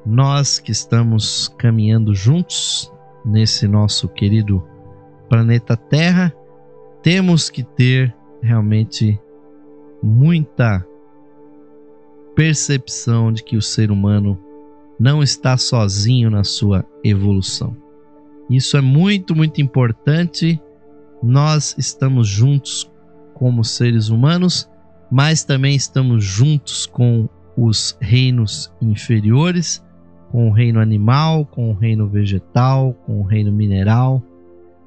nós que estamos caminhando juntos nesse nosso querido planeta Terra, temos que ter realmente muita percepção de que o ser humano não está sozinho na sua evolução. Isso é muito, muito importante. Nós estamos juntos como seres humanos, mas também estamos juntos com os reinos inferiores, com o reino animal, com o reino vegetal, com o reino mineral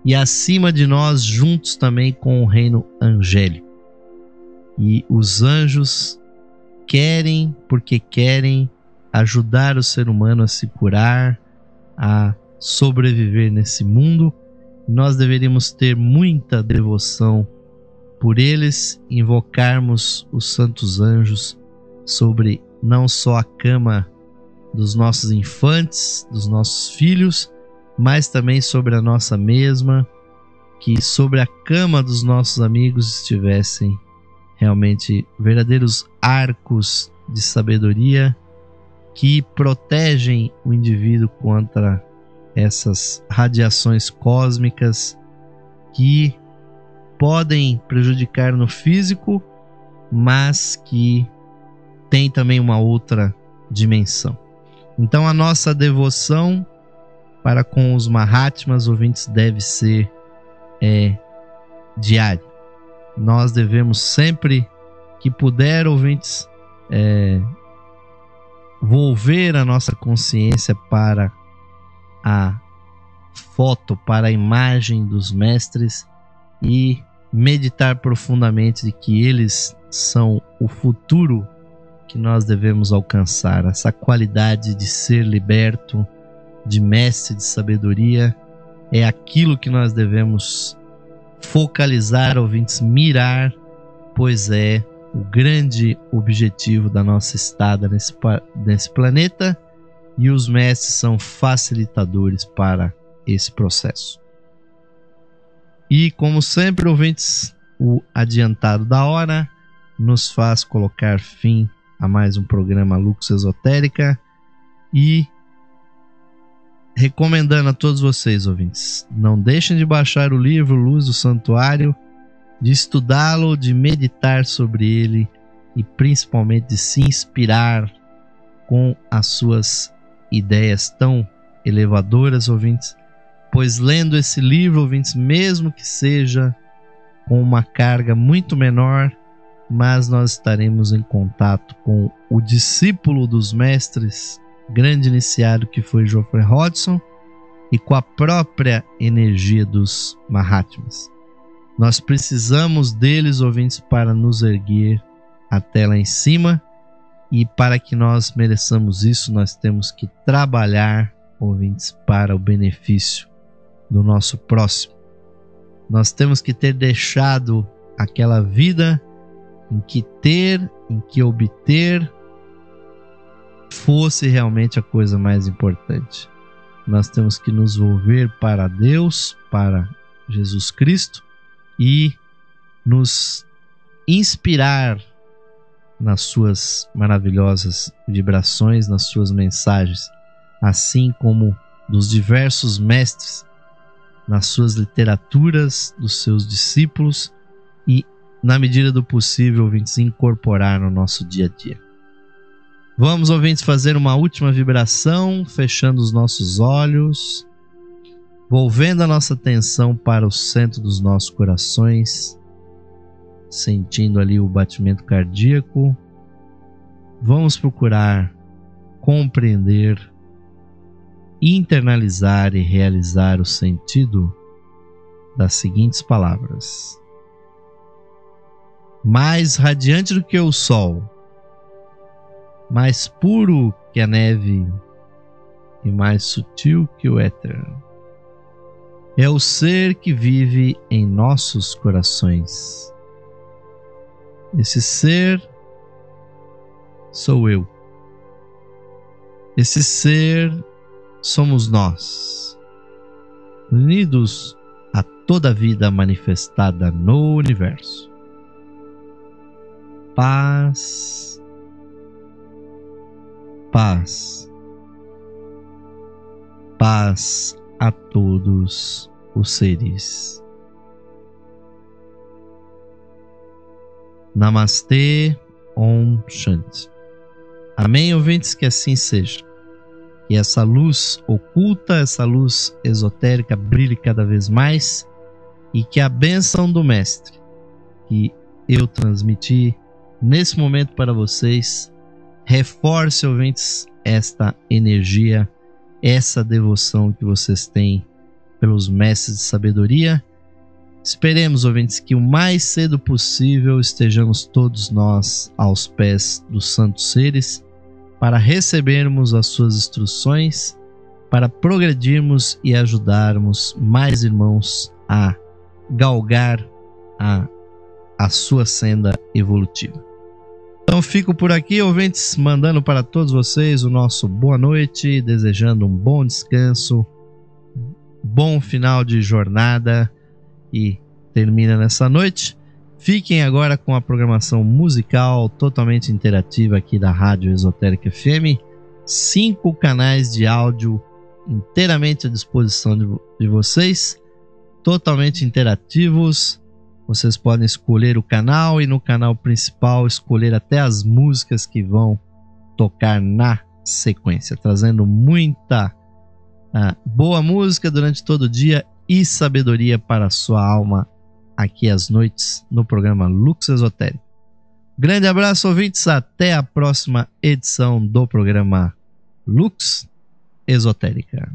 e acima de nós juntos também com o reino angélico. E os anjos querem, porque querem ajudar o ser humano a se curar, a sobreviver nesse mundo. Nós deveríamos ter muita devoção por eles, invocarmos os santos anjos sobre não só a cama dos nossos infantes, dos nossos filhos, mas também sobre a nossa mesma, que sobre a cama dos nossos amigos estivessem realmente verdadeiros arcos de sabedoria que protegem o indivíduo contra essas radiações cósmicas que podem prejudicar no físico, mas que tem também uma outra dimensão. Então a nossa devoção para com os Mahatmas, ouvintes, deve ser diária. Nós devemos sempre que puder, ouvintes, volver a nossa consciência para a foto, para a imagem dos mestres e meditar profundamente de que eles são o futuro que nós devemos alcançar. Essa qualidade de ser liberto, de mestre de sabedoria, é aquilo que nós devemos focalizar, ouvintes, mirar, pois é o grande objetivo da nossa estada nesse planeta, e os mestres são facilitadores para esse processo. E como sempre, ouvintes, o adiantado da hora nos faz colocar fim a mais um programa Lux Esotérica, e recomendando a todos vocês, ouvintes, não deixem de baixar o livro Luz do Santuário, de estudá-lo, de meditar sobre ele e principalmente de se inspirar com as suas ideias tão elevadoras, ouvintes, pois lendo esse livro, ouvintes, mesmo que seja com uma carga muito menor, mas nós estaremos em contato com o discípulo dos mestres, grande iniciado que foi Geoffrey Hodgson, e com a própria energia dos Mahatmas. Nós precisamos deles, ouvintes, para nos erguer até lá em cima, e para que nós mereçamos isso, nós temos que trabalhar, ouvintes, para o benefício do nosso próximo. Nós temos que ter deixado aquela vida em que ter, em que obter fosse realmente a coisa mais importante. Nós temos que nos volver para Deus, para Jesus Cristo e nos inspirar nas suas maravilhosas vibrações, nas suas mensagens, assim como dos diversos mestres, nas suas literaturas, dos seus discípulos e, na medida do possível, ouvintes, incorporar no nosso dia a dia. Vamos, ouvintes, fazer uma última vibração, fechando os nossos olhos, volvendo a nossa atenção para o centro dos nossos corações, sentindo ali o batimento cardíaco. Vamos procurar compreender, internalizar e realizar o sentido das seguintes palavras: mais radiante do que o sol, mais puro que a neve e mais sutil que o éter, é o ser que vive em nossos corações. Esse ser sou eu. Esse ser somos nós, unidos a toda a vida manifestada no universo. Paz, paz, paz a todos os seres. Namastê, Om Shanti. Amém, ouvintes, que assim seja. Que essa luz oculta, essa luz esotérica brilhe cada vez mais e que a bênção do Mestre que eu transmiti nesse momento para vocês reforce, ouvintes, esta energia, essa devoção que vocês têm pelos mestres de sabedoria. Esperemos, ouvintes, que o mais cedo possível estejamos todos nós aos pés dos santos seres para recebermos as suas instruções, para progredirmos e ajudarmos mais irmãos a galgar a sua senda evolutiva. Então fico por aqui, ouvintes, mandando para todos vocês o nosso boa noite, desejando um bom descanso, bom final de jornada e termina nessa noite. Fiquem agora com a programação musical totalmente interativa aqui da Rádio Esotérica FM. 5 canais de áudio inteiramente à disposição de vocês, totalmente interativos. Vocês podem escolher o canal e no canal principal escolher até as músicas que vão tocar na sequência, trazendo muita boa música durante todo o dia e sabedoria para a sua alma aqui às noites no programa Lux Esotérico. Grande abraço, ouvintes, até a próxima edição do programa Lux Esotérica.